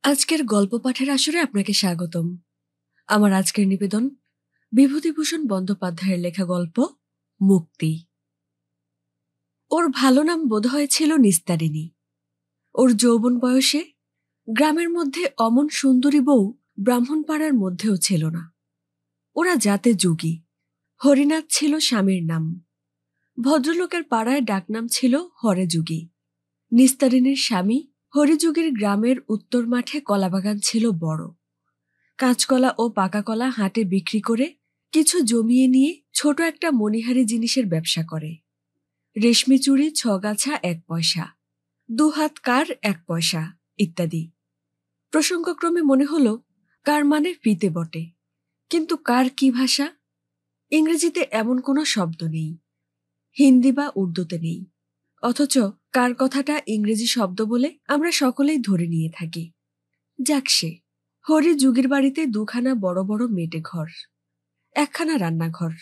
আজকের গল্প পাঠের আসরে আপনাকে স্বাগতম। আমার আজকের নিবেদন বিভূতিভূষণ বন্দ্যোপাধ্যায়ের লেখা গল্প মুক্তি। ওর ভালো নাম বোধহয় ছিল নিস্তারিণী। ওর যৌবন বয়সে গ্রামের মধ্যে অমন সুন্দরী বউ ব্রাহ্মণপাড়ার মধ্যেও ছিল না। ওরা জাতে যোগী। হরিনাথ ছিল স্বামীর নাম। ভদ্রলোকের পাড়ায় ডাকনাম ছিল হরেযোগী। নিস্তারিণীর স্বামী হরিযোগীর গ্রামের উত্তর মাঠে কলাবাগান ছিল বড়। কাঁচকলা ও পাকা কলা হাটে বিক্রি করে কিছু জমিয়ে নিয়ে ছোট একটা মণিহারি জিনিসের ব্যবসা করে। রেশমি চুড়ি 6 গাছা 1 পয়সা, 2 হাত কার 1 পয়সা ইত্যাদি। প্রসঙ্গক্রমে মনে হলো কার মানে ফিতে বটে, কিন্তু কার কি ভাষা? ইংরেজিতে এমন কোনো শব্দ নেই, হিন্দি বা উর্দুতে নেই, অথচ কার কথাটা ইংরেজি শব্দ বলে আমরা সকলেই ধরে নিয়ে থাকি। যাক সে, হরি যুগের বাড়িতে 2খানা বড় বড় মেটে ঘর, 1খানা রান্নাঘর,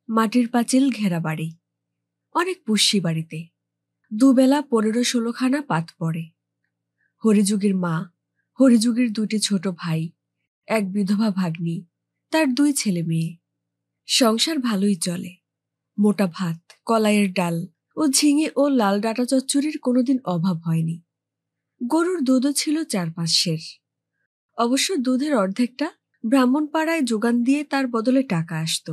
মাটির পাঁচিল ঘেরা বাড়ি। অনেক পুষ্যি বাড়িতে, দুবেলা 15-16খানা পাত পড়ে। হরিযুগের মা, হরিযুগের 2টি ছোট ভাই, এক বিধবা ভাগ্নী, তার 2 ছেলে মেয়ে। সংসার ভালোই চলে। মোটা ভাত, কলাইয়ের ডাল ও ঝিঙে ও লাল ডাঁটা চচ্চড়ির কোনোদিন অভাব হয়নি। গরুর দুধও ছিল 4-5 সের। অবশ্য দুধের অর্ধেকটা ব্রাহ্মণপাড়ায় যোগান দিয়ে তার বদলে টাকা আসত।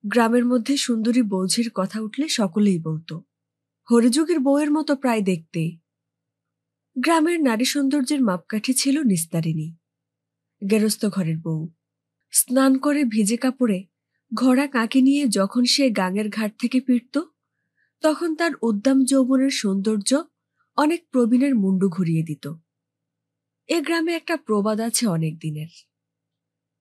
গ্রামের মধ্যে সুন্দরী বৌঝির কথা উঠলে সকলেই বলত, হরিযুগের বউয়ের মতো প্রায় দেখতে। গ্রামের নারী সৌন্দর্যের মাপকাঠি ছিল নিস্তারিণী, গেরস্ত ঘরের বউ। স্নান করে ভিজে কাপড়ে ঘোড়া কাঁকে নিয়ে যখন সে গাঙের ঘাট থেকে ফিরত, তখন তার উদ্দাম যৌবনের সৌন্দর্য অনেক প্রবীণের মুন্ডু ঘুরিয়ে দিত। এ গ্রামে একটা প্রবাদ আছে অনেক দিনের।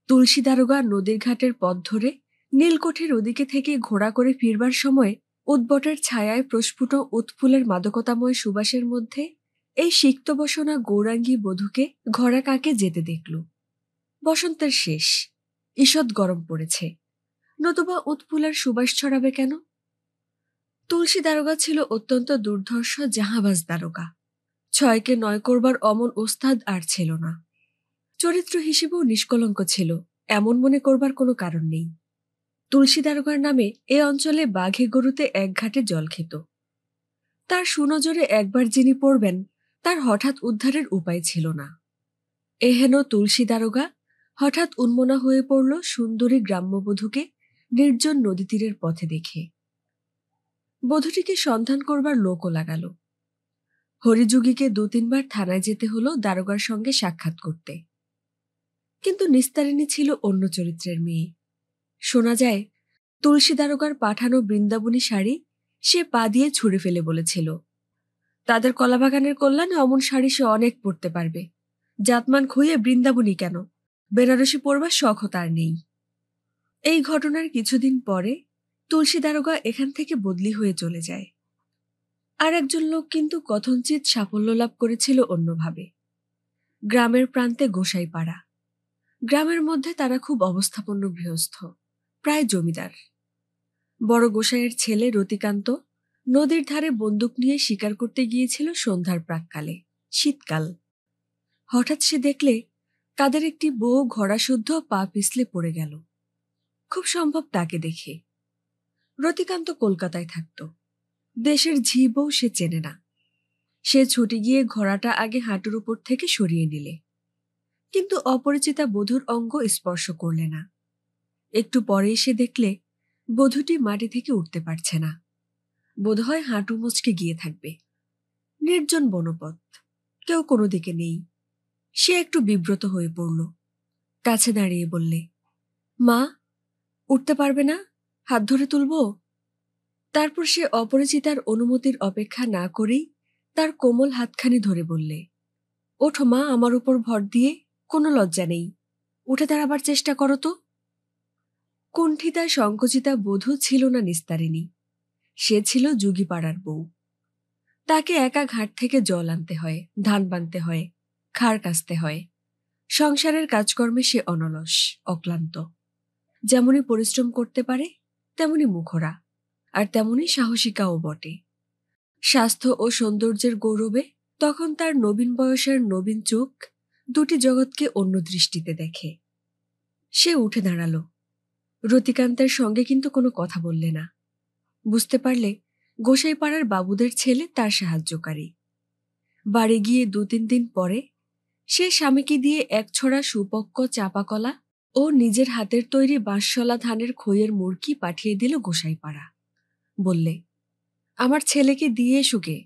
তুলসী দারোগা নদীর ঘাটের পথ ধরে নীলকঠির ওদিকে থেকে ঘোড়া করে ফিরবার সময় উদ্বটের ছায়ায় প্রস্ফুট উৎফুলের মাদকতাময় সুবাসের মধ্যে এই সিক্তবসনা গৌরাঙ্গী বধূকে ঘোড়া কাঁকে যেতে দেখল। বসন্তের শেষ, ঈষৎ গরম পড়েছে, নতুবা উৎফুলের সুবাস ছড়াবে কেন? তুলসী দারোগা ছিল অত্যন্ত দুর্ধর্ষ জাহাবাজ দারোগা। 6কে 9 করবার অমন ওস্তাদ আর ছিল না। চরিত্র হিসেবেও নিষ্কলঙ্ক ছিল, এমন মনে করবার কোনো কারণ নেই। তুলসী দারোগার নামে এ অঞ্চলে বাঘে গরুতে এক ঘাটে জল খেত। তার সুনজরে একবার যিনি পড়বেন, তার হঠাৎ উদ্ধারের উপায় ছিল না। এহেন তুলসী দারোগা হঠাৎ উন্মনা হয়ে পড়ল সুন্দরী গ্রাম্যবধূকে নির্জন নদী তীরের পথে দেখে। বধূটিকে সন্ধান করবার লোকও লাগাল। হরিযুগীকে 2-3 বার থানায় যেতে হলো দারোগার সঙ্গে সাক্ষাৎ করতে। কিন্তু নিস্তারিণী ছিল অন্য চরিত্রের মেয়ে। শোনা যায় তুলসী দারোগার পাঠানো বৃন্দাবনী শাড়ি সে পা দিয়ে ছুঁড়ে ফেলে বলেছিল, তাদের কলাবাগানের কল্যাণে অমন শাড়ি সে অনেক পরতে পারবে। জাতমান খুইয়ে বৃন্দাবনী কেন, বেনারসি পরবার শখও তার নেই। এই ঘটনার কিছুদিন পরে তুলসী দারোগা এখান থেকে বদলি হয়ে চলে যায়। আর একজন লোক কিন্তু কথঞ্চিত সাফল্য লাভ করেছিল অন্যভাবে। গ্রামের প্রান্তে গোসাইপাড়া। গ্রামের মধ্যে তারা খুব অবস্থাপন্ন গৃহস্থ, প্রায় জমিদার। বড় গোসাইয়ের ছেলে রতিকান্ত নদীর ধারে বন্দুক নিয়ে শিকার করতে গিয়েছিল সন্ধ্যার প্রাক্কালে, শীতকাল। হঠাৎ সে দেখলে তাদের একটি বউ ঘোড়াসুদ্ধ পা পিছলে পড়ে গেল। খুব সম্ভব তাকে দেখে। রতিকান্ত কলকাতায় থাকত, দেশের ঝি বউ সে চেনে না। সে ছুটে গিয়ে ঘোড়াটা আগে হাঁটুর উপর থেকে সরিয়ে নিলে, কিন্তু অপরিচিতা বধূর অঙ্গ স্পর্শ করলে না। একটু পরে এসে দেখলে বধূটি মাটি থেকে উঠতে পারছে না, বোধহয় হাঁটু মুচকে গিয়ে থাকবে। নির্জন বনপথ, কেউ কোনো দিকে নেই। সে একটু বিব্রত হয়ে পড়ল। কাছে দাঁড়িয়ে বললে, মা, উঠতে পারবে না? হাত ধরে তুলব? তারপর সে অপরিচিতার অনুমতির অপেক্ষা না করেই তার কোমল হাতখানি ধরে বললে, ওঠো মা, আমার উপর ভর দিয়ে, কোনো লজ্জা নেই, উঠে দাঁড়াবার চেষ্টা করো তো। কুণ্ঠিতা সংকুচিতা বধূ ছিল না নিস্তারিণী, সে ছিল যুগীপাড়ার বউ। তাকে একা ঘাট থেকে জল আনতে হয়, ধান বানতে হয়, খাড় কাচতে হয়। সংসারের কাজকর্মে সে অনলস, অক্লান্ত। যেমনি পরিশ্রম করতে পারে তেমনি মুখরা, আর তেমনি সাহসিকাও বটে। স্বাস্থ্য ও সৌন্দর্যের গৌরবে তখন তার নবীন বয়সের নবীন চোখ দুটি জগৎকে অন্য দৃষ্টিতে দেখে। সে উঠে দাঁড়ালো। রতিকান্তের সঙ্গে কিন্তু কোনো কথা বললে না। বুঝতে পারলে গোসাইপাড়ার বাবুদের ছেলে তার সাহায্যকারী। বাড়ি গিয়ে 2-3 দিন পরে সে স্বামীকে দিয়ে এক ছড়া সুপক্ক চাপা কলা ও নিজের হাতের তৈরি বাঁশশলা ধানের খইয়ের মুরকি পাঠিয়ে দিল গোসাইপাড়া। বললে, আমার ছেলেকে দিয়ে এসোগে।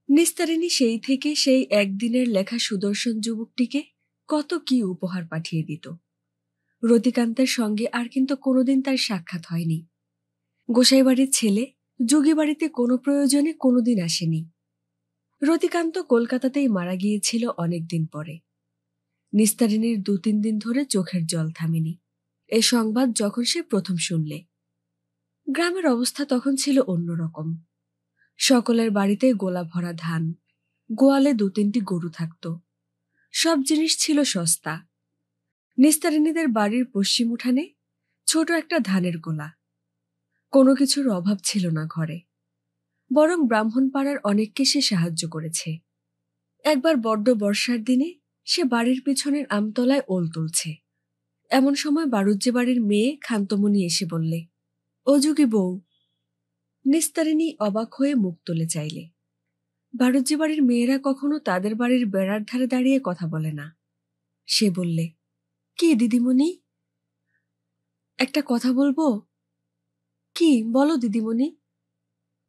নিস্তারিণী সেই থেকে সেই একদিনের লেখা সুদর্শন যুবকটিকে কত কি উপহার পাঠিয়ে দিত। রতিকান্তের সঙ্গে আর কিন্তু কোনোদিন তার সাক্ষাৎ হয়নি। গোসাইবাড়ির ছেলে যোগী বাড়িতে কোনো প্রয়োজনে কোনোদিন আসেনি। রতিকান্ত কলকাতাতেই মারা গিয়েছিল অনেকদিন পরে। নিস্তারিণীর 2-3 দিন ধরে চোখের জল থামেনি এ সংবাদ যখন সে প্রথম শুনলে। গ্রামের অবস্থা তখন ছিল অন্যরকম। সকলের বাড়িতে গোলা ভরা ধান, গোয়ালে 2-3টি গরু থাকত। সব জিনিস ছিল সস্তা। নিস্তারিণীদের বাড়ির পশ্চিম উঠানে ছোট একটা ধানের গোলা। কোনো কিছুর অভাব ছিল না ঘরে, বরং ব্রাহ্মণপাড়ার অনেককে সে সাহায্য করেছে। একবার বড্ড বর্ষার দিনে সে বাড়ির পিছনের আমতলায় ওল তুলছে। এমন সময় বাড়ুজ্যে বাড়ির মেয়ে খান্তমণি এসে বললে, ও যোগী বউ। নিস্তারিণী অবাক হয়ে মুখ তুলে চাইলে। বাড়ুজ্যে বাড়ির মেয়েরা কখনো তাদের বাড়ির বেড়ার ধারে দাঁড়িয়ে কথা বলে না। সে বললে, কি দিদিমণি? একটা কথা বলবো। কি বলো দিদিমণি?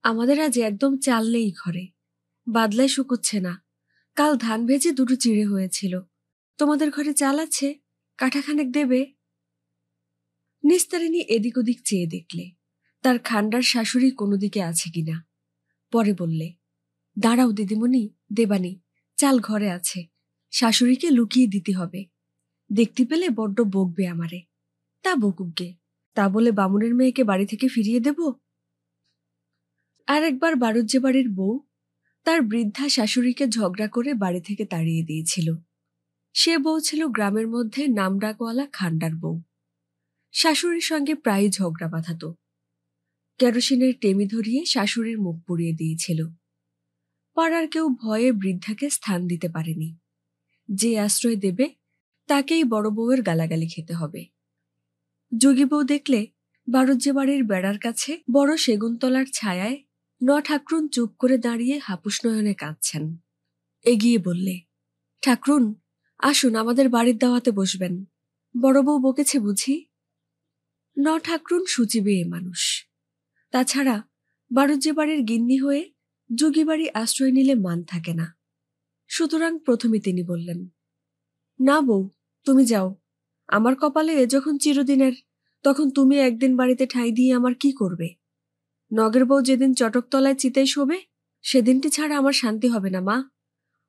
আমাদের আজ একদম চাল নেই ঘরে, বাদলায় শুকোচ্ছে না। কাল ধান ভেজে 2টো চিড়ে হয়েছিল। তোমাদের ঘরে চাল আছে? কাঠাখানেক দেবে? নিস্তারিণী এদিক ওদিক চেয়ে দেখলে তার খান্ডার শাশুড়ি কোনো দিকে আছে কিনা। পরে বললে, দাঁড়াও দিদিমণি, দেবানি, চাল ঘরে আছে, শাশুড়িকে লুকিয়ে দিতে হবে। দেখতে পেলে বড্ড বকবে আমারে। তা বকুকগে, তা বলে বামুনের মেয়েকে বাড়ি থেকে ফিরিয়ে দেব? আর একবার বাড়ুজ্যে বাড়ির বউ তার বৃদ্ধা শাশুড়িকে ঝগড়া করে বাড়ি থেকে তাড়িয়ে দিয়েছিল। সে বউ ছিল গ্রামের মধ্যে নামডাকওয়ালা খান্ডার বউ। শাশুড়ির সঙ্গে প্রায়ই ঝগড়া বাঁধাত। কেরোসিনের টেমি ধরিয়ে শাশুড়ির মুখ পুড়িয়ে দিয়েছিল। পাড়ার কেউ ভয়ে বৃদ্ধাকে স্থান দিতে পারেনি। যে আশ্রয় দেবে তাকেই বড় বউয়ের গালাগালি খেতে হবে। যোগী বউ দেখলে বাড়ুজ্যে বাড়ির বেড়ার কাছে বড় সেগুনতলার ছায়ায় ঠাকরুন চুপ করে দাঁড়িয়ে হাপুস নয়নে কাঁদছেন। এগিয়ে বললে, ঠাকরুন, আসুন আমাদের বাড়ির দাওয়াতে বসবেন। বড় বউ বকেছে বুঝি? ঠাকরুন সূচি বেয়ে মানুষ। তাছাড়া বাড়ুজ্যে বাড়ির গিন্নি হয়ে যোগী বাড়ি আশ্রয় নিলে মান থাকে না। সুতরাং প্রথমে তিনি বললেন, না বউ, তুমি যাও। আমার কপালে এ যখন চিরদিনের, তখন তুমি একদিন বাড়িতে ঠাঁই দিয়ে আমার কি করবে? নগের বউ যেদিন চটকতলায় চিতায় শোবে সেদিনটি ছাড়া আমার শান্তি হবে না মা।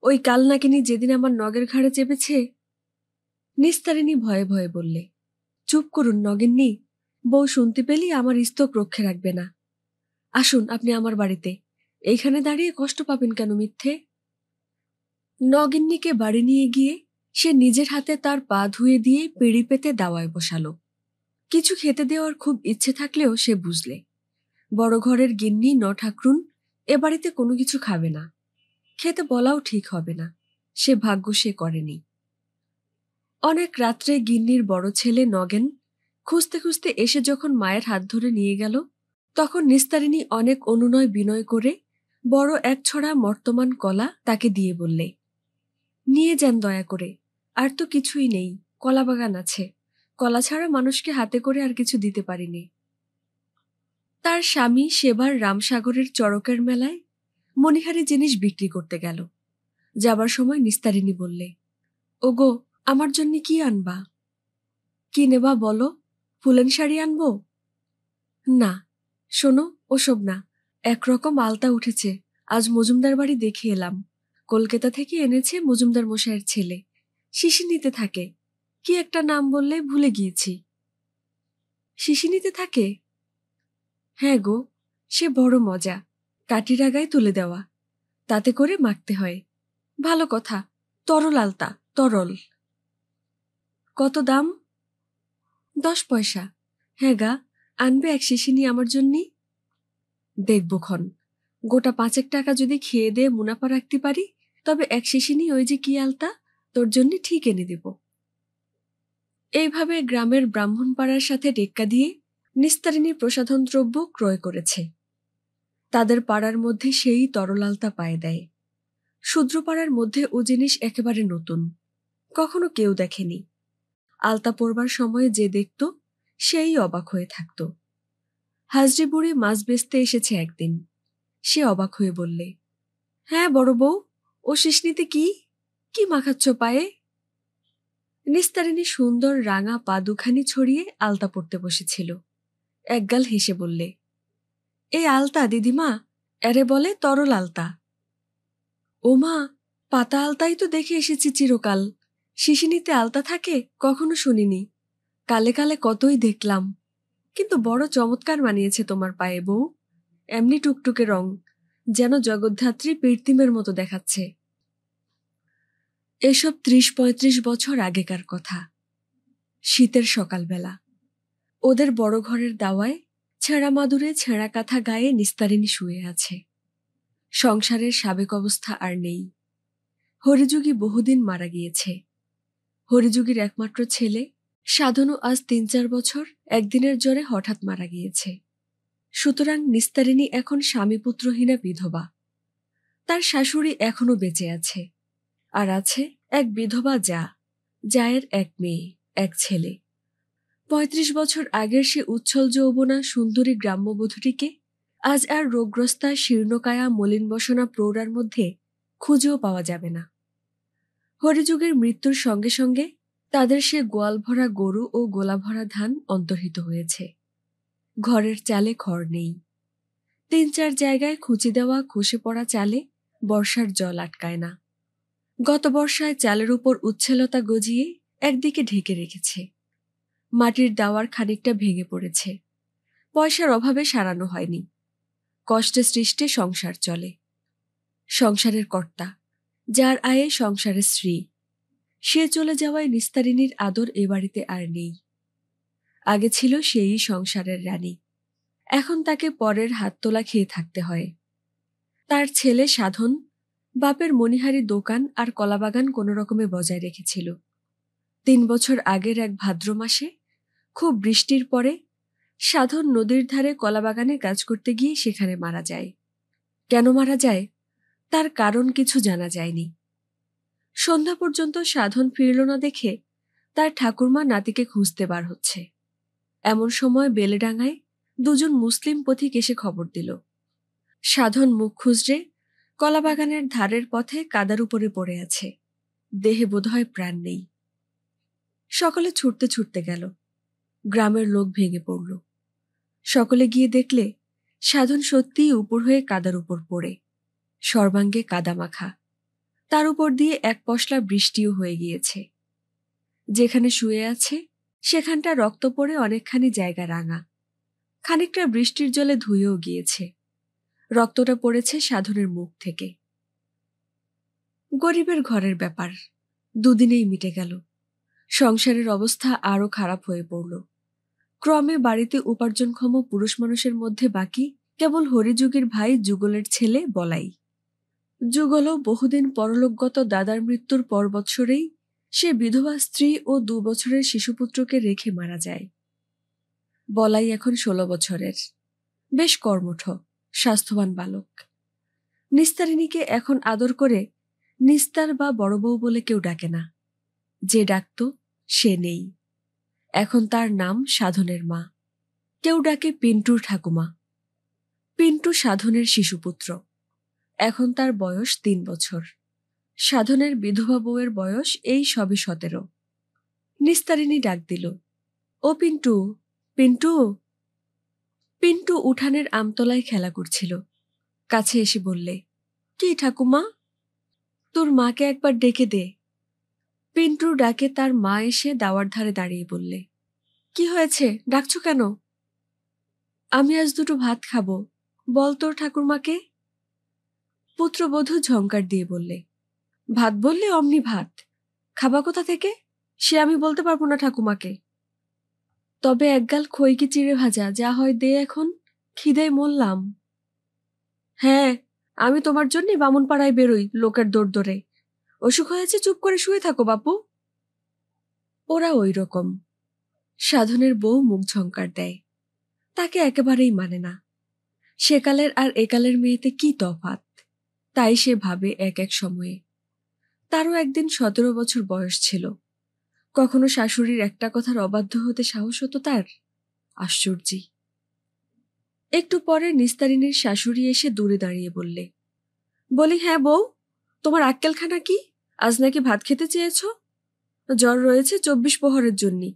ওই কাল নাকিনি যেদিন আমার নগের ঘাড়ে চেপেছে। নিস্তারিণী ভয়ে ভয়ে বললে, চুপ করুন নগেননি, বউ শুনতে পেলেই আমার স্তক রক্ষে রাখবে না। আসুন আপনি আমার বাড়িতে, এইখানে দাঁড়িয়ে কষ্ট পাবেন কেন মিথ্যে? নগিন্নিকে বাড়ি নিয়ে গিয়ে সে নিজের হাতে তার পা ধুয়ে দিয়ে পেড়ি পেতে দাওয়ায় বসালো। কিছু খেতে দেওয়ার খুব ইচ্ছে থাকলেও সে বুঝলে বড় ঘরের গিন্নি ঠাকরুন এ বাড়িতে কোনো কিছু খাবে না। খেতে বলাও ঠিক হবে না। সে ভাগ্য সে করেনি। অনেক রাত্রে গিন্নির বড় ছেলে নগেন খুঁজতে খুঁজতে এসে যখন মায়ের হাত ধরে নিয়ে গেল, তখন নিস্তারিণী অনেক অনুনয় বিনয় করে বড় এক ছড়া মর্তমান কলা তাকে দিয়ে বললে, নিয়ে যান দয়া করে, আর তো কিছুই নেই, কলা বাগান আছে, কলা ছাড়া মানুষকে হাতে করে আর কিছু দিতে পারিনি। তার স্বামী সেবার রামসাগরের চড়কের মেলায় মণিহারি জিনিস বিক্রি করতে গেল। যাবার সময় নিস্তারিণী বললে, ওগো, আমার জন্য কি আনবা? কি নেবা বলো? ফুলেন শাড়ি আনবো? না, শোনো, ওসব না। একরকম আলতা উঠেছে, আজ মজুমদার বাড়ি দেখে এলাম। কলকাতা থেকে এনেছে মজুমদার মশাইয়ের ছেলে, শিশিনিতে থাকে। কি একটা নাম বললে ভুলে গিয়েছি। শিশিনিতে থাকে? হ্যাঁ গো, সে বড় মজা। কাঠির আগায় তুলে দেওয়া, তাতে করে মাখতে হয়। ভালো কথা, তরল আলতা, তরল। কত দাম? 10 পয়সা। হ্যাঁ গা, আনবে এক শিশিনি আমার জন্যি? দেখব ক্ষণ। গোটা 5 টাকা যদি খেয়ে দিয়ে মুনাফা রাখতে পারি, তবে এক শিশিনি ওই যে কি আলতা তোর জন্য ঠিক এনে দেব। এইভাবে গ্রামের ব্রাহ্মণপাড়ার সাথে টেক্কা দিয়ে নিস্তারিণী প্রসাধন দ্রব্য ক্রয় করেছে। তাদের পাড়ার মধ্যে সেই তরলালতা পায়ে দেয়। শূদ্রপাড়ার মধ্যে ও জিনিস একেবারে নতুন, কখনো কেউ দেখেনি। আলতা পরবার সময় যে দেখত সেই অবাক হয়ে থাকত। হাজরি বুড়ি মাছ বেচতে এসেছে একদিন। সে অবাক হয়ে বললে, হ্যাঁ বড় বউ, ও শিশনিতে কি কি মাখাচ্ছ পায়ে? নিস্তারিণী সুন্দর রাঙা পা দুখানি ছড়িয়ে আলতা পরতে বসেছিল। একগাল হেসে বললে, এই আলতা দিদিমা, এরে বলে তরল আলতা। ও মা, পাতা আলতাই তো দেখে এসেছি চিরকাল, শিশিনিতে আলতা থাকে কখনো শুনিনি। কালে কালে কতই দেখলাম, কিন্তু বড় চমৎকার মানিয়েছে তোমার পায়ে বউ। এমনি টুকটুকে রং, যেন জগদ্ধাত্রী পীর্তিমের মতো দেখাচ্ছে। এসব 30-35 বছর আগেকার কথা। শীতের সকালবেলা ওদের বড় ঘরের দাওয়ায় ছেঁড়া মাদুরে ছেঁড়া কাঁথা গায়ে নিস্তারিণী শুয়ে আছে। সংসারের সাবেক অবস্থা আর নেই। হরিযুগী বহুদিন মারা গিয়েছে। হরিযুগীর একমাত্র ছেলে সাধনও আজ 3-4 বছর একদিনের জ্বরে হঠাৎ মারা গিয়েছে। সুতরাং নিস্তারিণী এখন স্বামীপুত্রহীনা বিধবা। তার শাশুড়ি এখনো বেঁচে আছে, আর আছে এক বিধবা জায়ের এক মেয়ে, এক ছেলে। 35 বছর আগের সে উচ্ছল যৌবনা সুন্দরী গ্রাম্যবধূটিকে আজ আর রোগগ্রস্তা শীর্ণকায়া মলিন বসনা প্রৌঢ়ার মধ্যে খুঁজেও পাওয়া যাবে না। হরিযুগের মৃত্যুর সঙ্গে সঙ্গে তাদের সে গোয়াল ভরা গরু ও গোলা ভরা ধান অন্তর্হিত হয়েছে। ঘরের চালে খড় নেই। 3-4 জায়গায় খুঁচি দেওয়া খসে পড়া চালে বর্ষার জল আটকায় না। গত বর্ষায় চালের উপর উচ্ছেলতা গজিয়ে একদিকে ঢেকে রেখেছে। মাটির দাওয়ার খানিকটা ভেঙে পড়েছে। পয়সার অভাবে সারানো হয়নি। কষ্টে সৃষ্টে সংসার চলে। সংসারের কর্তা, যার আয়ে সংসারের স্ত্রী, সে চলে যাওয়ায় নিস্তারিণীর আদর এ বাড়িতে আর নেই। আগে ছিল সেই সংসারের রানী, এখন তাকে পরের হাত তোলা খেয়ে থাকতে হয়। তার ছেলে সাধন বাপের মণিহারি দোকান আর কলাবাগান কোনো রকমে বজায় রেখেছিল। 3 বছর আগের এক ভাদ্র মাসে খুব বৃষ্টির পরে সাধন নদীর ধারে কলাবাগানে কাজ করতে গিয়ে সেখানে মারা যায়। কেন মারা যায় তার কারণ কিছু জানা যায়নি। সন্ধ্যা পর্যন্ত সাধন ফিরল না দেখে তার ঠাকুরমা নাতিকে খুঁজতে বার হচ্ছে। এমন সময় বেলেডাঙ্গায় 2 জন মুসলিম পথিক এসে খবর দিল, সাধন মুখ খুঁজরে কলাবাগানের ধারের পথে কাদার উপরে পড়ে আছে, দেহে বোধহয় প্রাণ নেই। সকলে ছুটতে ছুটতে গেল। গ্রামের লোক ভেঙে পড়ল। সকলে গিয়ে দেখলে সাধন সত্যিই উপর হয়ে কাদার উপর পড়ে, সর্বাঙ্গে কাদা মাখা। তার উপর দিয়ে এক পশলা বৃষ্টিও হয়ে গিয়েছে। যেখানে শুয়ে আছে সেখানটা রক্ত পড়ে অনেকখানি জায়গা রাঙা। খানিকটা বৃষ্টির জলে ধুয়েও গিয়েছে। রক্তটা পড়েছে সাধনের মুখ থেকে। গরিবের ঘরের ব্যাপার 2 দিনেই মিটে গেল। সংসারের অবস্থা আরো খারাপ হয়ে পড়ল। ক্রমে বাড়িতে উপার্জনক্ষম পুরুষ মানুষের মধ্যে বাকি কেবল হরিযুগীর ভাই যুগলের ছেলে বলাই। যুগলও বহুদিন পরলোকগত দাদার মৃত্যুর পর বৎসরেই সে বিধবা স্ত্রী ও 2 বছরের শিশুপুত্রকে রেখে মারা যায়। বলাই এখন 16 বছরের, বেশ কর্মঠ, স্বাস্থ্যবান বালক। নিস্তারিণীকে এখন আদর করে নিস্তার বা বড় বউ বলে কেউ ডাকে না। যে ডাকত সে নেই। এখন তার নাম সাধনের মা। কেউ ডাকে পিন্টুর ঠাকুমা। পিন্টু সাধনের শিশুপুত্র। এখন তার বয়স 3 বছর। সাধনের বিধবা বউয়ের বয়স এই সবে 17। নিস্তারিণী ডাক দিল, ও পিন্টু, পিন্টু। পিন্টু উঠানের আমতলায় খেলা করছিল। কাছে এসে বললে, কি ঠাকুমা? তোর মাকে একবার ডেকে দে। পিন্টুর ডাকে তার মা এসে দাওয়ার ধারে দাঁড়িয়ে বললে, কি হয়েছে, ডাকছো কেন? আমি আজ 2টো ভাত খাবো, বল তোর ঠাকুরমাকে। পুত্রবধূ ঝংকার দিয়ে বললে, ভাত বললে অমনি ভাত, খাবা কোথা থেকে সে আমি বলতে পারবো না ঠাকুমাকে। তবে একগাল খইকি চিড়ে ভাজা যা হয় দে এখন, খিদেয় মরলাম। হ্যাঁ, আমি তোমার জন্যই বামুনপাড়ায় বেরোই লোকের দৌড় দৌড়ে। অসুখ হয়েছে, চুপ করে শুয়ে থাকো বাপু। ওরা ওই রকম। সাধনের বউ মুখ ঝংকার দেয়, তাকে একেবারেই মানে না। সেকালের আর একালের মেয়েতে কি তফাৎ, তাই সে ভাবে এক এক সময়ে। তারও একদিন 17 বছর বয়স ছিল, কখনো শাশুড়ির একটা কথার অবাধ্য হতে সাহস হতো তার। আশ্চর্যি। একটু পরে নিস্তারিণীর শাশুড়ি এসে দূরে দাঁড়িয়ে বললে, বলি হ্যাঁ বউ, তোমার আক্কেলখানা কি? আজ নাকি ভাত খেতে চেয়েছ? জ্বর রয়েছে 24 প্রহরের জন্যি,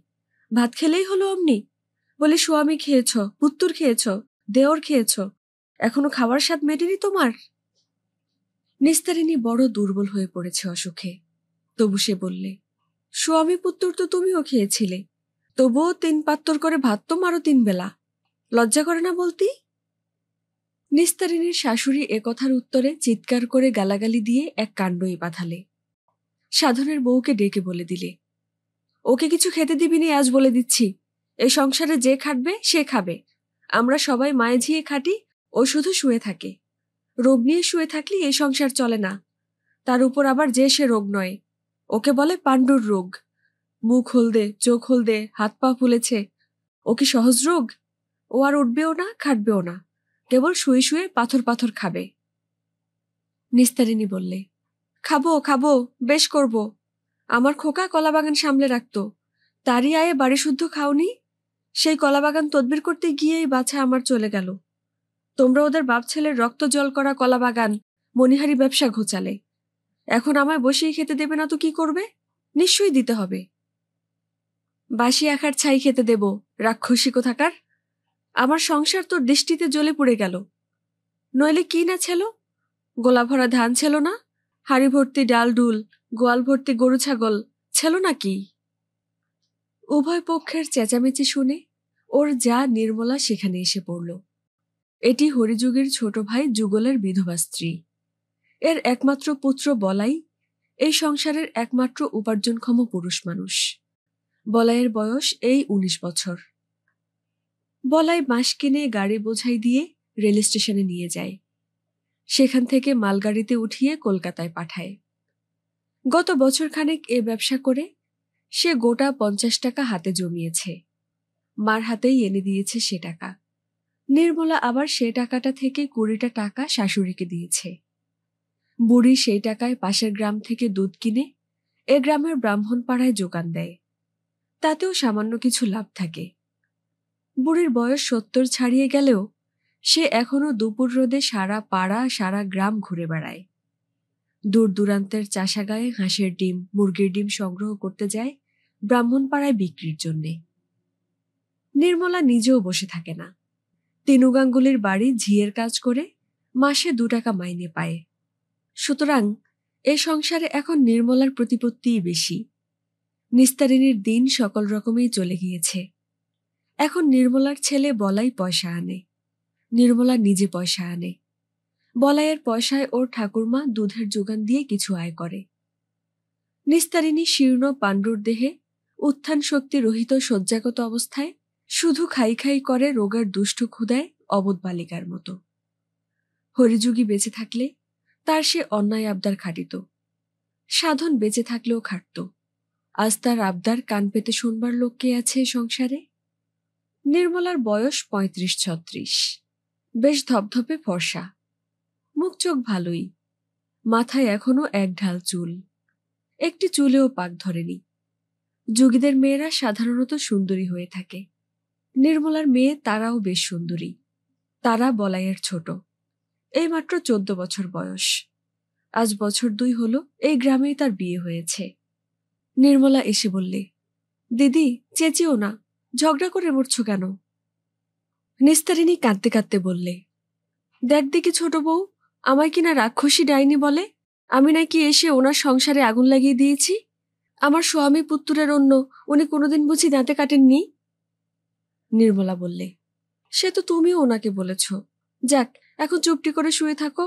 ভাত খেলেই হলো অমনি। বলি স্বামী খেয়েছ, পুত্তুর খেয়েছ, দেওর খেয়েছ, এখনো খাবার স্বাদ মেটেনি তোমার? নিস্তারিণী বড় দুর্বল হয়ে পড়েছে অসুখে, তবু সে বললে, স্বামী পুত্তুর তো তুমিও খেয়েছিলে, তবুও 3 পাত্তর করে ভাত তো মারো 3 বেলা, লজ্জা করে না বলতি? নিস্তারিণীর শাশুড়ি একথার উত্তরে চিৎকার করে গালাগালি দিয়ে এক কাণ্ডই বাঁধালে। সাধনের বউকে ডেকে বলে দিলে, ওকে কিছু খেতে দিবিনি, আজ বলে দিচ্ছি। এই সংসারে যে খাটবে সে খাবে, আমরা সবাই মায়ে ঝিয়ে খাটি, ও শুধু শুয়ে থাকে। রোগ নিয়ে শুয়ে থাকলে এই সংসার চলে না, তার উপর আবার যে সে রোগ নয়, ওকে বলে পাণ্ডুর রোগ। মুখ হলদে, চোখ হলদে, হাত পা ফুলেছে, ও কি সহজ রোগ? ও আর উঠবেও না, খাটবেও না, কেবল শুয়ে শুয়ে পাথর পাথর খাবে। নিস্তারিণী বললে, খাবো খাবো, বেশ করব। আমার খোকা কলাবাগান সামলে রাখতো, তারই আয়ে বাড়ি শুদ্ধ খাওনি। সেই কলাবাগান তদবির করতে গিয়েই বাছা আমার চলে গেল। তোমরা ওদের বাপ ছেলের রক্ত জল করা কলাবাগান মণিহারি ব্যবসা ঘোচালে, এখন আমায় বসিয়ে খেতে দেবে না তো কি করবে? নিশ্চয়ই দিতে হবে। বাসি আখার ছাই খেতে দেব, রাক্ষসী কোথাকার। আমার সংসার তোর দৃষ্টিতে জ্বলে পুড়ে গেল। নইলে কি না ছিল? গোলা ভরা ধান ছিল না, হাড়ি ভর্তি ডাল ডুল, গোয়াল ভর্তি গরু ছাগল ছিল নাকি? উভয় পক্ষের চেঁচামেচি শুনে ওর যা নির্মলা সেখানে এসে পড়ল। এটি হরিযুগের ছোট ভাই যুগলের বিধবা স্ত্রী। এর একমাত্র পুত্র বলাই এই সংসারের একমাত্র উপার্জনক্ষম পুরুষ মানুষ। বলাইয়ের বয়স এই 19 বছর। বলাই বাঁশ কিনে গাড়ি বোঝাই দিয়ে রেল স্টেশনে নিয়ে যায়, সেখান থেকে মালগাড়িতে উঠিয়ে কলকাতায় পাঠায়। গত বছরখানেক এ ব্যবসা করে সে গোটা 50 টাকা হাতে জমিয়েছে, মার হাতেই এনে দিয়েছে সে টাকা। নির্মলা আবার সে টাকাটা থেকে 20টা টাকা শাশুড়িকে দিয়েছে। বুড়ি সেই টাকায় পাশের গ্রাম থেকে দুধ কিনে এ গ্রামের ব্রাহ্মণ পাড়ায় যোগান দেয়, তাতেও সামান্য কিছু লাভ থাকে। বুড়ির বয়স 70 ছাড়িয়ে গেলেও সে এখনো দুপুর রোদে সারা পাড়া সারা গ্রাম ঘুরে বেড়ায়। দূর দূরান্তের চাষাগায়ে হাঁসের ডিম মুরগির ডিম সংগ্রহ করতে যায় ব্রাহ্মণ পাড়ায় বিক্রির জন্যে। নির্মলা নিজেও বসে থাকে না, তিনু গাঙ্গুলির বাড়ি ঝিয়ের কাজ করে মাসে 2 টাকা মাইনে পায়। সুতরাং এ সংসারে এখন নির্মলার প্রতিপত্তিই বেশি। নিস্তারিণীর দিন সকল রকমেই চলে গিয়েছে। এখন নির্মলার ছেলে বলাই পয়সা আনে, নির্মলা নিজে পয়সা আনে। বলাইয়ের পয়সায় ওর ঠাকুরমা দুধের যোগান দিয়ে কিছু আয় করে। নিস্তারিণী শীর্ণ পাণ্ডুর দেহে উত্থান শক্তি রহিত শয্যাগত অবস্থায় শুধু খাই খাই করে রোগার দুষ্ট ক্ষুধায় অবোধ বালিকার মতো। হরিযুগী বেঁচে থাকলে তার সে অন্যায় আবদার খাটিত, সাধন বেঁচে থাকলেও খাটত। আজ তার আবদার কান পেতে শুনবার লোক কে আছে সংসারে? নির্মলার বয়স 35-36, বেশ ধপধপে ফর্সা, মুখ চোখ ভালোই, মাথায় এখনো এক ঢাল চুল, একটি চুলেও পাক ধরেনি। যোগীদের মেয়েরা সাধারণত সুন্দরী হয়ে থাকে, নির্মলার মেয়ে তারাও বেশ সুন্দরী। তারা বলাইয়ের ছোট, এইমাত্র 14 বছর বয়স। আজ বছর 2 হলো এই গ্রামেই তার বিয়ে হয়েছে। নির্মলা এসে বললে, দিদি চেঁচিও না, ঝগড়া করে মরছ কেন? নিস্তারিণী কাঁদতে কাঁদতে বললে, দেখ দেখি ছোট বউ, আমায় কিনা রাক্ষসী ডাইনি বলে, আমি নাকি এসে ওনার সংসারে আগুন লাগিয়ে দিয়েছি। আমার স্বামী পুত্তুরের অন্য উনি কোনোদিন বুঝি দাঁতে কাটেননি? নির্মলা বললে, সে তো তুমিও ওনাকে বলেছ। যাক, এখন চুপটি করে শুয়ে থাকো।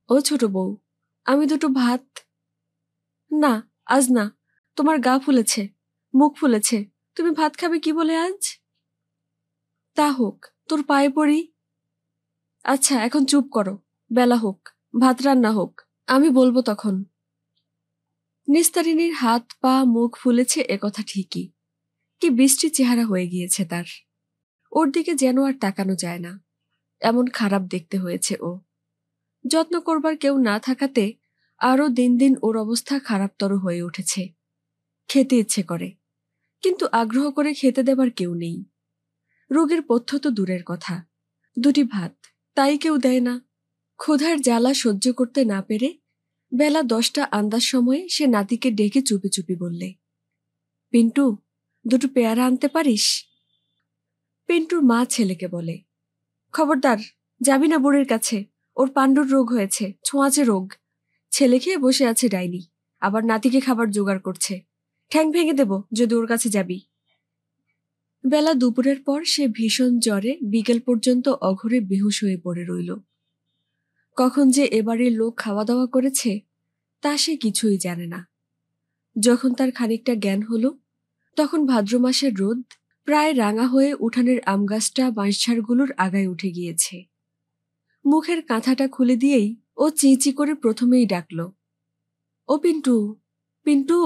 ও ছোট বউ, আমি 2টো ভাত। না, আজ না, তোমার গা ফুলেছে, মুখ ফুলেছে, তুমি ভাত খাবে কি বলে আজ? তা হোক, তোর পায়ে পড়ি। আচ্ছা, এখন চুপ করো। বেলা হোক, ভাত রান্না হোক, আমি বলবো তখন। নিস্তারিণীর হাত পা মুখ ফুলেছে একথা ঠিকই, কি বৃষ্টি চেহারা হয়ে গিয়েছে তার। ওর দিকে যেন আর তাকানো যায় না, এমন খারাপ দেখতে হয়েছে ও। যত্ন করবার কেউ না থাকাতে আরও দিন দিন ওর অবস্থা খারাপতর হয়ে উঠেছে। খেতে ইচ্ছে করে, কিন্তু আগ্রহ করে খেতে দেবার কেউ নেই। রোগের পথ্য তো দূরের কথা, দুটি ভাত তাই কেউ দেয় না। ক্ষুধার জ্বালা সহ্য করতে না পেরে বেলা 10টা আন্দাজ সময়ে সে নাতিকে ডেকে চুপি চুপি বললে, পিন্টু, দুটো পেয়ারা আনতে পারিস? পিন্টুর মা ছেলেকে বলে, খবরদার, যাবি না বুড়ির কাছে, ওর পাণ্ডুর রোগ হয়েছে, ছোঁয়াচে রোগ। ছেলে খেয়ে বসে আছে ডাইনি, আবার নাতিকে খাবার জোগাড় করছে। ঠ্যাং ভেঙে দেব যদি ওর কাছে যাবি। বেলা দুপুরের পর সে ভীষণ জ্বরে বিকেল পর্যন্ত অঘরে বেহুশ হয়ে পড়ে রইল। কখন যে এবারের লোক খাওয়া দাওয়া করেছে তা সে কিছুই জানে না। যখন তার খানিকটা জ্ঞান হলো, তখন ভাদ্র মাসের রোদ প্রায় রাঙা হয়ে উঠানের আমগাছটা বাঁশঝাড়গুলোর আগায় উঠে গিয়েছে। মুখের কাঁথাটা খুলে দিয়েই ও চিঁচি করে প্রথমেই ডাকল, ও পিন্টু, পিন্টু।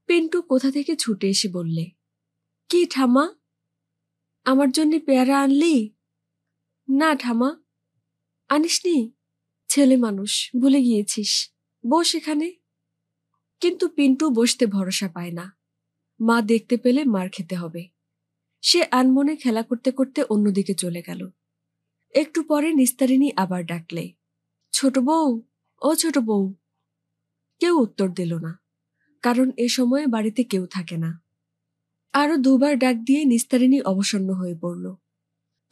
পিন্টু কোথা থেকে ছুটে এসে বললে, কি ঠামা, আমার জন্য পেয়ারা আনলি? না ঠামা, আনিসনি? ছেলে মানুষ, ভুলে গিয়েছিস, বস এখানে। কিন্তু পিন্টু বসতে ভরসা পায় না, মা দেখতে পেলে মার খেতে হবে। সে আনমনে খেলা করতে করতে অন্যদিকে চলে গেল। একটু পরে নিস্তারিণী আবার ডাকলে, ছোট বউ, ও ছোট বউ। কেউ উত্তর দিল না, কারণ এ সময়ে বাড়িতে কেউ থাকে না। আরো দুবার ডাক দিয়ে নিস্তারিণী অবসন্ন হয়ে পড়ল।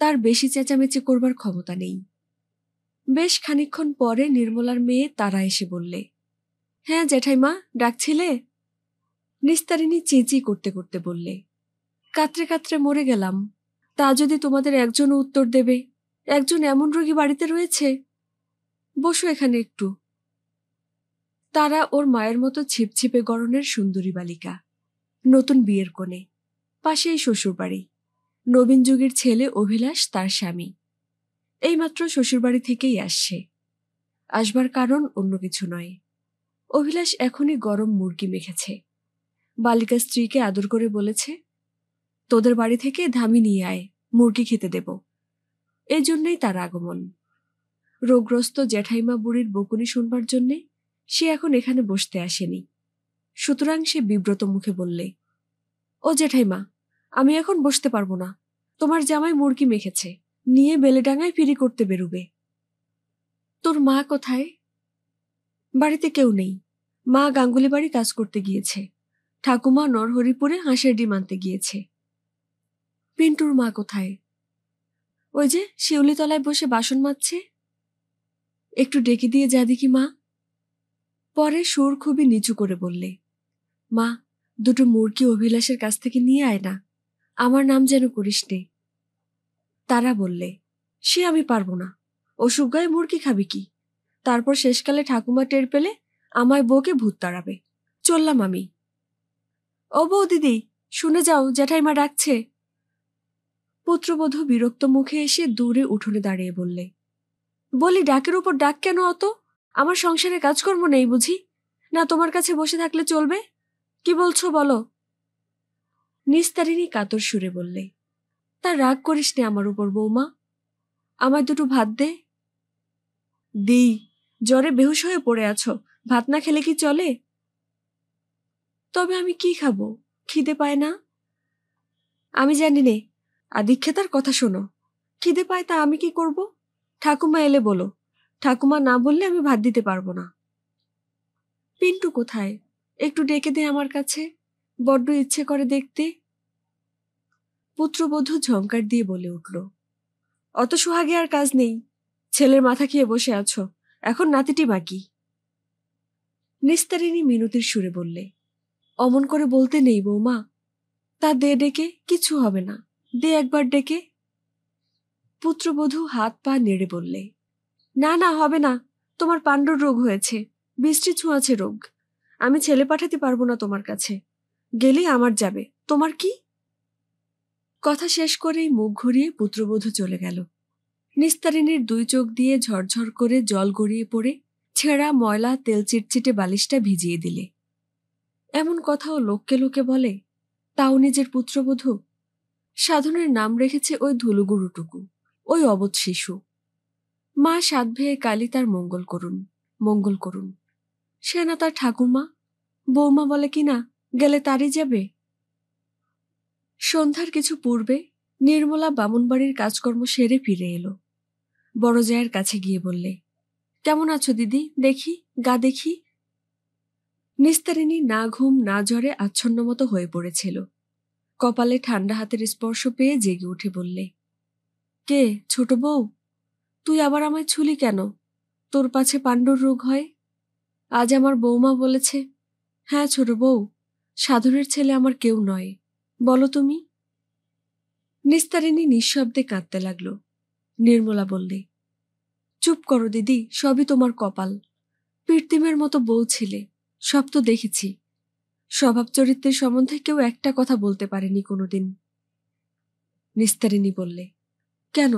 তার বেশি চেঁচামেচি করবার ক্ষমতা নেই। বেশ খানিকক্ষণ পরে নির্মলার মেয়ে তারা এসে বললে, হ্যাঁ জেঠাইমা, ডাকছিলে? নিস্তারিণী চেঁচি করতে করতে বললে, কাতরে কাতরে মরে গেলাম, তা যদি তোমাদের একজনও উত্তর দেবে? একজন এমন রোগী বাড়িতে রয়েছে। বসো এখানে একটু। তারা ওর মায়ের মতো ছিপছিপে গড়নের সুন্দরী বালিকা, নতুন বিয়ের কোণে, পাশেই শ্বশুরবাড়ি। নবীন যুগের ছেলে অভিলাষ তার স্বামী, এইমাত্র শ্বশুরবাড়ি থেকেই আসছে। আসবার কারণ অন্য কিছু নয়। অভিলাষ এখনই গরম মুরগি মেখেছে। বালিকা স্ত্রীকে আদর করে বলেছে, তোদের বাড়ি থেকে ধামি নিয়ে আয়, মুরগি খেতে দেব। এই জন্যই তার আগমন। রোগগ্রস্ত জ্যাঠাইমা বুড়ির বকুনি শুনবার জন্যে সে এখন এখানে বসতে আসেনি। সুতরাং সে বিব্রত মুখে বললে, ও জ্যাঠাইমা, আমি এখন বসতে পারবো না। তোমার জামাই মুরগি মেখেছে, নিয়ে বেলেডাঙায় ফিরি করতে বেরুবে। তোর মা কোথায়? বাড়িতে কেউ নেই, মা গাঙ্গুলি বাড়ি কাজ করতে গিয়েছে, ঠাকুমা নরহরিপুরে হাঁসের ডিম আনতে গিয়েছে। পিন্টুর মা কোথায়? ওই যে শিউলিতলায় বসে বাসন মাজছে। একটু ডেকে দিয়ে যা দেখি মা। পরে সুর খুবই নিচু করে বললে, মা, দুটো মুরগি অভিলাষের কাছ থেকে নিয়ে আয় না, আমার নাম যেন করিস নে। তারা বললে, সে আমি পারবো না, অসুখ গায়ে মুরগি খাবি কি? তারপর শেষকালে ঠাকুমা টের পেলে আমায় বউকে ভূত তাড়াবে। চললাম আমি। ও বউ দিদি, শুনে যাও, জ্যাঠাইমা ডাকছে। পুত্রবধূ বিরক্ত মুখে এসে দূরে উঠোনে দাঁড়িয়ে বললে, বলি ডাকের উপর ডাক কেন অত? আমার সংসারে কাজকর্ম নেই বুঝি? না তোমার কাছে বসে থাকলে চলবে? কি বলছো বলো? নিস্তারিণী কাতর সুরে বললে, তা রাগ করিস নে আমার উপর বৌমা, আমায় দুটো ভাত দে। দিই, জ্বরে বেহুশ হয়ে পড়ে আছো, ভাত না খেলে কি চলে? তবে আমি কি খাবো, খিদে পায় না। আমি জানি নে, আদিক্ষেতার কথা শোনো। খিদে পায় তা আমি কি করব? ঠাকুমা এলে বলো, ঠাকুমা না বললে আমি ভাত দিতে পারবো না। পিন্টু কোথায়? একটু ডেকে দে আমার কাছে, বড্ড ইচ্ছে করে দেখতে। পুত্রবধূ ঝংকার দিয়ে বলে উঠল, অত সোহাগে আর কাজ নেই, ছেলের মাথা খেয়ে বসে আছো, এখন নাতিটি বাকি। নিস্তারিণী মিনতির সুরে বললে, অমন করে বলতে নেই বৌমা, তা দে ডেকে, কিছু হবে না, দে একবার ডেকে। পুত্রবধূ হাত পা নেড়ে বললে, না না, হবে না, তোমার পাণ্ডুর রোগ হয়েছে, বৃষ্টি ছোঁয়াছে রোগ, আমি ছেলে পাঠাতে পারবো না তোমার কাছে, গেলে আমার যাবে, তোমার কি? কথা শেষ করেই মুখ ঘুরিয়ে পুত্রবধূ চলে গেল। নিস্তারিণীর 2 চোখ দিয়ে ঝরঝর করে জল গড়িয়ে পড়ে ছেঁড়া ময়লা তেল চিটচিটে বালিশটা ভিজিয়ে দিলে। এমন কথাও লোককে লোকে বলে, তাও নিজের পুত্রবধূ। সাধনের নাম রেখেছে ওই ধুলুগুরুটুকু, ওই অবোধ শিশু। মা সাত ভেয়ে কালী তার মঙ্গল করুন, মঙ্গল করুন। সে না তার ঠাকুমা। বৌমা বলে কিনা গেলে তারই যাবে। সন্ধ্যার কিছু পূর্বে নির্মলা বামুনবাড়ির কাজকর্ম সেরে ফিরে এলো। বড় জায়ের কাছে গিয়ে বললে, কেমন আছো দিদি, দেখি গা দেখি। নিস্তারিণী না ঘুম না জ্বরে আচ্ছন্ন মতো হয়ে পড়েছিল। কপালে ঠান্ডা হাতের স্পর্শ পেয়ে জেগে উঠে বললে, কে ছোট বউ? তুই আবার আমায় ছুলি কেন? তোর পাছে পাণ্ডুর রোগ হয়। আজ আমার বৌমা বলেছে। হ্যাঁ ছোট বউ, সাধনের ছেলে আমার কেউ নয়। বলো তুমি। নিস্তারিণী নিঃশব্দে কাঁদতে লাগল। নির্মলা বললে, চুপ করো দিদি, সবই তোমার কপাল। পীর্তিমের মতো বউ ছিলে, সব তো দেখেছি। স্বভাব চরিত্রের সম্বন্ধে কেউ একটা কথা বলতে পারেনি কোনোদিন। নিস্তারিণী বললে, কেন?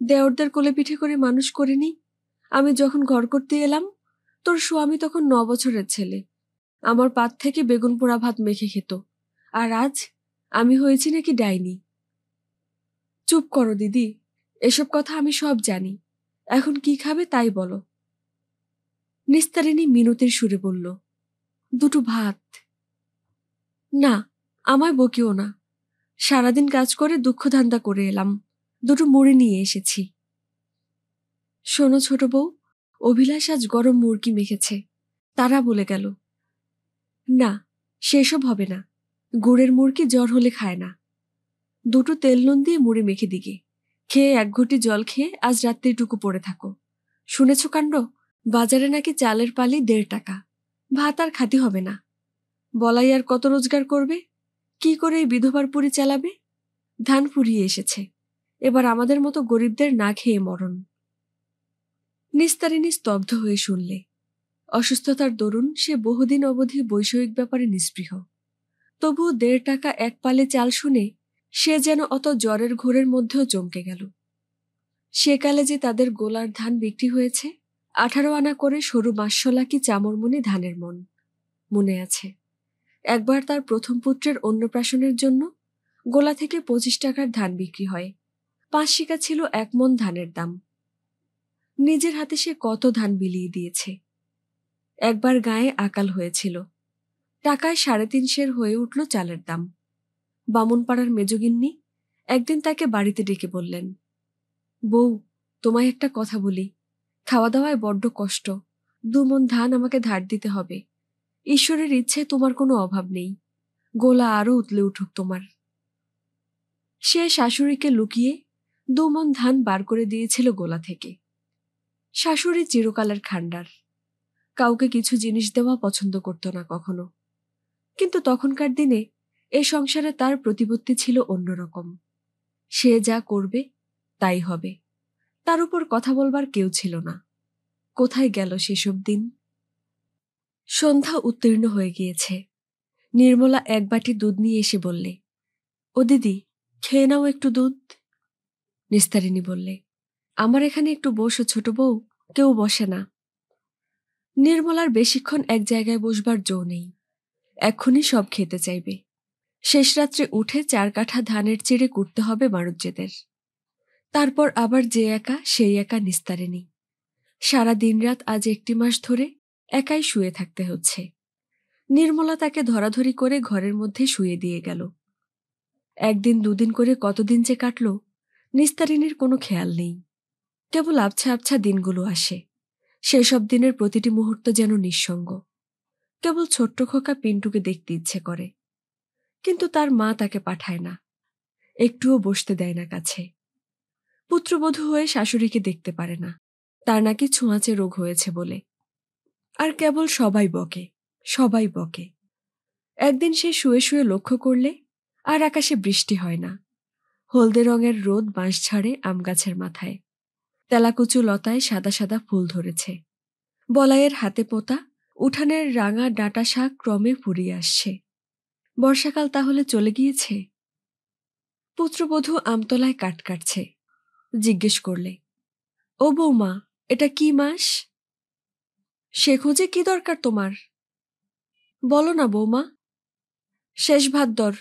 দেওরদের কোলে পিঠে করে মানুষ করিনি? আমি যখন ঘর করতে এলাম, তোর স্বামী তখন 9 বছরের ছেলে। আমার পাত থেকে বেগুন পোড়া ভাত মেখে খেত। আর আজ আমি হয়েছি নাকি ডাইনি? চুপ করো দিদি, এসব কথা আমি সব জানি। এখন কি খাবে তাই বলো। নিস্তারিণী মিনতির সুরে বলল, 2টো ভাত। না, আমায় বকিও না। সারাদিন কাজ করে দুঃখ ধান্দা করে এলাম, 2টো মুড়ি নিয়ে এসেছি। শোনো ছোট বউ, অভিলাষ আজ গরম মুরগি মেখেছে, তারা বলে গেল। না, সেসব হবে না। গুড়ের মুরগি জ্বর হলে খায় না। 2টো তেল নুন দিয়ে মুড়ি মেখে দিগে, খেয়ে 1 ঘটি জল খেয়ে আজ রাত্রিটুকু পড়ে থাকো। শুনেছ কাণ্ড? বাজারে নাকি চালের পালি 1.5 টাকা। ভাত আর খাতি হবে না। বলাই আর কত রোজগার করবে? কি করে এই বিধবার পুরি চালাবে? ধান ফুরিয়ে এসেছে, এবার আমাদের মতো গরিবদের না খেয়ে মরণ। নিস্তারিণী স্তব্ধ হয়ে শুনলে। অসুস্থতার দরুন সে বহুদিন অবধি বৈষয়িক ব্যাপারে নিস্পৃহ। তবুও 1.5 টাকা 1 পালে চাল শুনে সে যেন অত জ্বরের ঘোরের মধ্যেও চমকে গেল। সেকালে যে তাদের গোলার ধান বিক্রি হয়েছে 18 আনা করে সরু মাসশলা কি চামরমণি ধানের মন, মনে আছে। একবার তার প্রথম পুত্রের অন্নপ্রাশনের জন্য গোলা থেকে 25 টাকার ধান বিক্রি হয়। 5 শিকা ছিল 1 মণ ধানের দাম। নিজের হাতে সে কত ধান বিলিয়ে দিয়েছে। একবার গায়ে আকাল হয়েছিল, টাকায় 3.5 সের হয়ে উঠল চালের দাম। বামুনপাড়ার মেজগিন্নি একদিন তাকে বাড়িতে ডেকে বললেন, বউ, তোমায় একটা কথা বলি। খাওয়া দাওয়ায় বড্ড কষ্ট। 2 মণ ধান আমাকে ধার দিতে হবে। ঈশ্বরের ইচ্ছে তোমার কোনো অভাব নেই। গোলা আরো উতলে উঠুক তোমার। সে শাশুড়িকে লুকিয়ে 2 মণ ধান বার করে দিয়েছিল গোলা থেকে। শাশুড়ি চিরকালের খান্ডার, কাউকে কিছু জিনিস দেওয়া পছন্দ করত না কখনো। কিন্তু তখনকার দিনে এ সংসারে তার প্রতিপত্তি ছিল অন্যরকম। সে যা করবে তাই হবে, তার উপর কথা বলবার কেউ ছিল না। কোথায় গেল সেসব দিন? সন্ধ্যা উত্তীর্ণ হয়ে গিয়েছে। নির্মলা 1 বাটি দুধ নিয়ে এসে বললে, ও দিদি, খেয়ে নাও একটু দুধ। নিস্তারিণী বললে, আমার এখানে একটু বসো ছোট বউ, কেউ বসে না। নির্মলার বেশিক্ষণ এক জায়গায় বসবার জো নেই, এক্ষুনি সব খেতে চাইবে। শেষ রাত্রে উঠে 4 কাঠা ধানের চিড়ে কুটতে হবে মারুজ্জেদের। তারপর আবার যে একা সেই একা নিস্তারিণী। সারা দিনরাত আজ 1টি মাস ধরে একাই শুয়ে থাকতে হচ্ছে। নির্মলা তাকে ধরাধরি করে ঘরের মধ্যে শুয়ে দিয়ে গেল। 1 দিন 2 দিন করে কতদিন যে কাটল নিস্তারিণীর কোনো খেয়াল নেই। কেবল আবছা আবছা দিনগুলো আসে, সেসব দিনের প্রতিটি মুহূর্ত যেন নিঃসঙ্গ। কেবল ছোট্ট খোকা পিন্টুকে দেখতে ইচ্ছে করে, কিন্তু তার মা তাকে পাঠায় না, একটুও বসতে দেয় না কাছে। পুত্রবধূ হয়ে শাশুড়িকে দেখতে পারে না, তার নাকি ছোঁয়াচে রোগ হয়েছে বলে। আর কেবল সবাই বকে, সবাই বকে। একদিন সে শুয়ে শুয়ে লক্ষ্য করলে আর আকাশে বৃষ্টি হয় না। হলদে রঙের রোদ বাঁশ ঝাড়ে আম গাছের মাথায়। তেলাকুচু লতায় সাদা সাদা ফুল ধরেছে। বলাইয়ের হাতে পোঁতা উঠানের রাঙা ডাঁটা শাক ক্রমে ফুরিয়ে আসছে। বর্ষাকাল তাহলে চলে গিয়েছে। পুত্রবধূ আমতলায় কাঠ কাটছে। জিজ্ঞেস করলে, ও বৌমা, এটা কি মাস? সে খোঁজে কি দরকার তোমার? বলো না বৌমা। শেষ ভাদ্দর।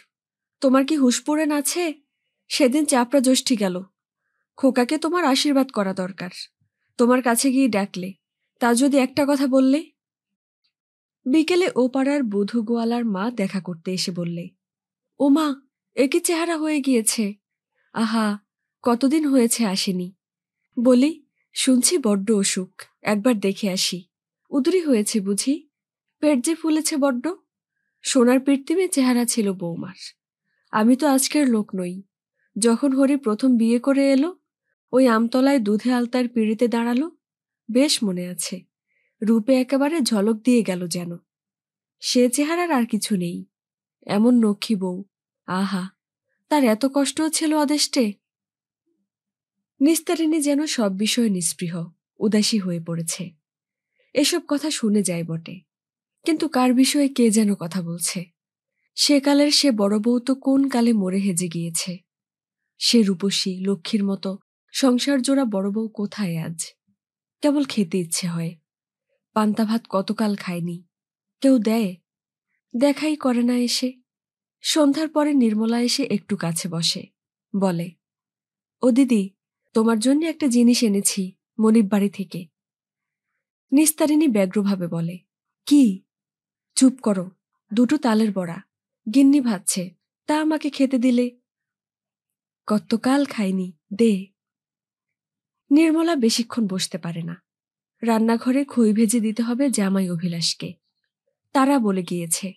তোমার কি হুঁশপুরেন আছে? সেদিন চাপড়া জ্যৈষ্ঠী গেল। খোকাকে তোমার আশীর্বাদ করা দরকার। তোমার কাছে গিয়ে ডাকলে, তা যদি একটা কথা বললে। বিকেলে ও পাড়ার বধূ গোয়ালার মা দেখা করতে এসে বললে, ও মা, এ কি চেহারা হয়ে গিয়েছে! আহা, কতদিন হয়েছে আসেনি। বলি, শুনছি বড্ড অসুখ, একবার দেখে আসি। উদরি হয়েছে বুঝি? পেট যে ফুলেছে বড্ড। সোনার পির্তিমে চেহারা ছিল বৌমার। আমি তো আজকের লোক নই। যখন হরি প্রথম বিয়ে করে এলো, ওই আমতলায় দুধে আলতার পিঁড়িতে দাঁড়ালো, বেশ মনে আছে। রূপে একেবারে ঝলক দিয়ে গেল যেন। সে চেহারার আর কিছু নেই। এমন লক্ষ্মী বউ, আহা, তার এত কষ্টও ছিল অদেষ্টে। নিস্তারিণী যেন সব বিষয়ে নিস্পৃহ, উদাসী হয়ে পড়েছে। এসব কথা শুনে যায় বটে, কিন্তু কার বিষয়ে কে যেন কথা বলছে। সেকালের সে বড় বউ তো কোন কালে মরে হেজে গিয়েছে। সে রূপসী লক্ষ্মীর মতো সংসার জোড়া বড় বউ কোথায় আজ? কেবল খেতে ইচ্ছে হয়। পান্তা ভাত কতকাল খায়নি। কেউ দেয়? দেখাই করে না এসে। সন্ধ্যার পরে নির্মলা এসে একটু কাছে বসে, বলে, ও দিদি, তোমার জন্য একটা জিনিস এনেছি মনিব বাড়ি থেকে। নিস্তারিণী ব্যগ্রভাবে বলে, কি? চুপ করো, দুটো তালের বড়া। গিন্নি ভাবছে, তা আমাকে খেতে দিলে। কতকাল খাইনি, দে। নির্মলা বেশিক্ষণ বসতে পারে না। রান্নাঘরে খই ভেজে দিতে হবে জামাই অভিলাষকে। তারা বলে গিয়েছে,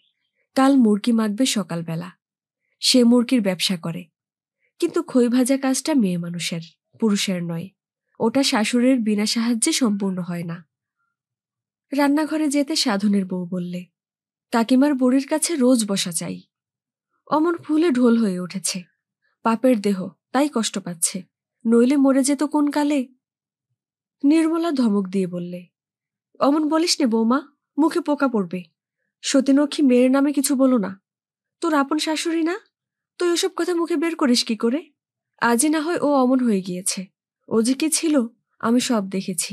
কাল মুরগি মাখবে সকালবেলা। সে মুরগির ব্যবসা করে, কিন্তু খই ভাজা কাজটা মেয়ে মানুষের, পুরুষের নয়। ওটা শাশুড়ির বিনা সাহায্যে সম্পূর্ণ হয় না। রান্নাঘরে যেতে সাধনের বউ বললে, কাকিমার বুড়ির কাছে রোজ বসা চাই। অমন ফুলে ঢোল হয়ে উঠেছে। পাপের দেহ, তাই কষ্ট পাচ্ছে, নইলে মরে যেত কোন কালে। নির্মলা ধমক দিয়ে বললে, অমন বলিস নে বৌমা, মুখে পোকা পড়বে। সতীনক্ষী মেয়ের নামে কিছু বলো না। তোর আপন শাশুড়ি না? তুই ওসব কথা মুখে বের করিস কি করে? আজই না হয় ও অমন হয়ে গিয়েছে। ও যে কি ছিল, আমি সব দেখেছি।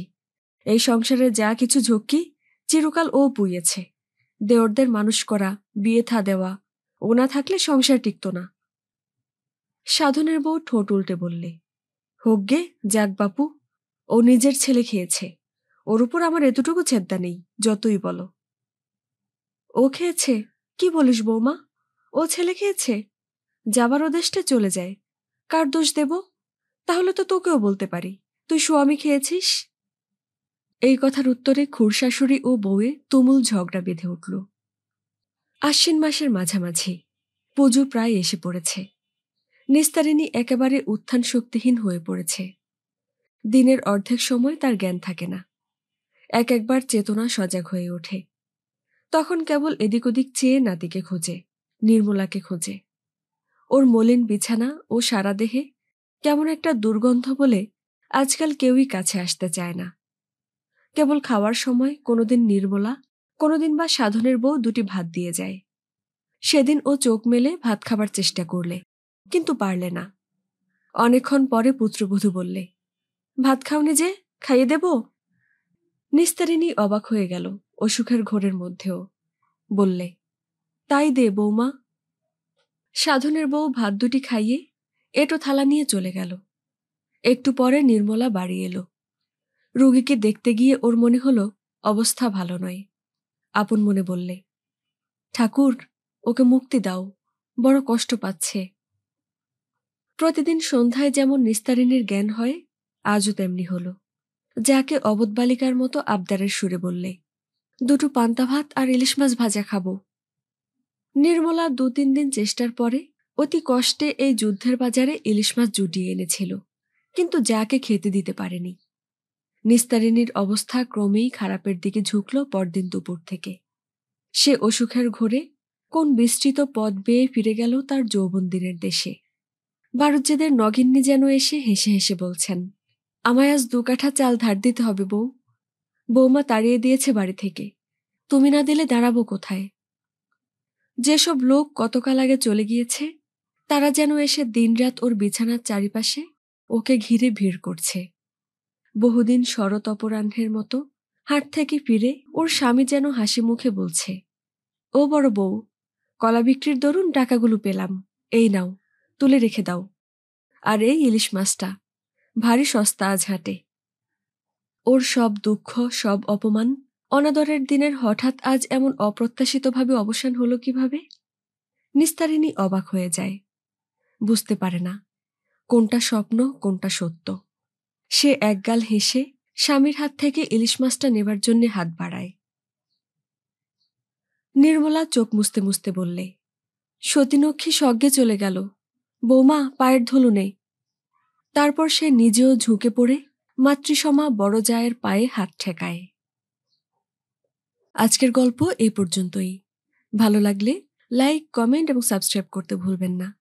এই সংসারে যা কিছু ঝক্কি, চিরকাল ও পুইয়েছে। দেওরদের মানুষ করা, বিয়ে থা দেওয়া, ও না থাকলে সংসার টিকত না। সাধনের বউ ঠোঁট উল্টে বললে, হোক গে, যাক বাপু, ও নিজের ছেলে খেয়েছে। ওর উপর আমার এতটুকু চেদ্দা নেই, যতই বলো। ও খেয়েছে? কি বলিস বৌমা? ও ছেলে খেয়েছে? যাবার ওদেশে চলে যায়, কার দোষ দেব? তাহলে তো তোকেও বলতে পারি, তুই স্বামী খেয়েছিস। এই কথার উত্তরে খুড়শাশুড়ি ও বউয়ে তুমুল ঝগড়া বেঁধে উঠল। আশ্বিন মাসের মাঝামাঝি, পুজো প্রায় এসে পড়েছে। নিস্তারিণী একেবারে উত্থান শক্তিহীন হয়ে পড়েছে। দিনের অর্ধেক সময় তার জ্ঞান থাকে না। একবার চেতনা সজাগ হয়ে ওঠে। তখন কেবল এদিক ওদিক চেয়ে নাতিকে খোঁজে, নির্মলাকে খোঁজে। ওর মলিন বিছানা ও সারা দেহে কেমন একটা দুর্গন্ধ বলে আজকাল কেউই কাছে আসতে চায় না। কেবল খাওয়ার সময় কোনোদিন নির্মলা, কোনোদিন বা সাধনের বউ দুটি ভাত দিয়ে যায়। সেদিন ও চোখ মেলে ভাত খাবার চেষ্টা করলে, কিন্তু পারলে না। অনেকক্ষণ পরে পুত্রবধূ বললে, ভাত খাওনি যে, খাইয়ে দেব? নিস্তারিণী অবাক হয়ে গেল অসুখের ঘোরের মধ্যেও। বললে, তাই দে বৌমা। সাধনের বউ ভাত দুটি খাইয়ে এঁটো থালা নিয়ে চলে গেল। একটু পরে নির্মলা বাড়ি এলো। রোগীকে দেখতে গিয়ে ওর মনে হলো অবস্থা ভালো নয়। আপন মনে বললে, ঠাকুর, ওকে মুক্তি দাও, বড় কষ্ট পাচ্ছে। প্রতিদিন সন্ধ্যায় যেমন নিস্তারিণীর জ্ঞান হয়, আজও তেমনি হলো। যাকে অবোধ বালিকার মতো আবদারের সুরে বললে, দুটো পান্তা ভাত আর ইলিশ মাছ ভাজা খাবো। নির্মলা 2-3 দিন চেষ্টার পরে অতি কষ্টে এই যুদ্ধের বাজারে ইলিশ মাছ জুটিয়ে এনেছিল, কিন্তু যাকে খেতে দিতে পারেনি। নিস্তারিণীর অবস্থা ক্রমেই খারাপের দিকে ঝুঁকল পরদিন দুপুর থেকে। সে অসুখের ঘোরে কোন বিস্তৃত পথ বেয়ে ফিরে গেল তার যৌবনদিনের দেশে। বারুজ্যেদের নগিন্নি যেন এসে হেসে হেসে বলছেন, আমায় আজ 2 কাঠা চাল ধার দিতে হবে বউ। বৌমা তাড়িয়ে দিয়েছে বাড়ি থেকে, তুমি না দিলে দাঁড়াবো কোথায়? যেসব লোক কতকাল আগে চলে গিয়েছে, তারা যেন এসে দিনরাত ওর বিছানার চারিপাশে ওকে ঘিরে ভিড় করছে। বহুদিন শরৎ অপরাহ্নের মতো হাট থেকে ফিরে ওর স্বামী যেন হাসি মুখে বলছে, ও বড় বউ, কলা বিক্রির দরুন টাকাগুলো পেলাম, এই নাও, তুলে রেখে দাও। আর এই ইলিশ মাছটা ভারী সস্তা আজ হাটে। ওর সব দুঃখ, সব অপমান, অনাদরের দিনের হঠাৎ আজ এমন অপ্রত্যাশিতভাবে অবসান হলো কিভাবে? নিস্তারিণী অবাক হয়ে যায়, বুঝতে পারে না কোনটা স্বপ্ন কোনটা সত্য। সে একগাল হেসে স্বামীর হাত থেকে ইলিশ মাছটা নেবার জন্য হাত বাড়ায়। নির্মলা চোখ মুছতে মুছতে বললে, সতীনক্ষী স্বর্গে চলে গেল, বৌমা পায়ের ধুলো নেই। তারপর সে নিজেও ঝুঁকে পড়ে মাতৃসমা বড় জায়ের পায়ে হাত ঠেকায়। আজকের গল্প এই পর্যন্তই। ভালো লাগলে লাইক, কমেন্ট এবং সাবস্ক্রাইব করতে ভুলবেন না।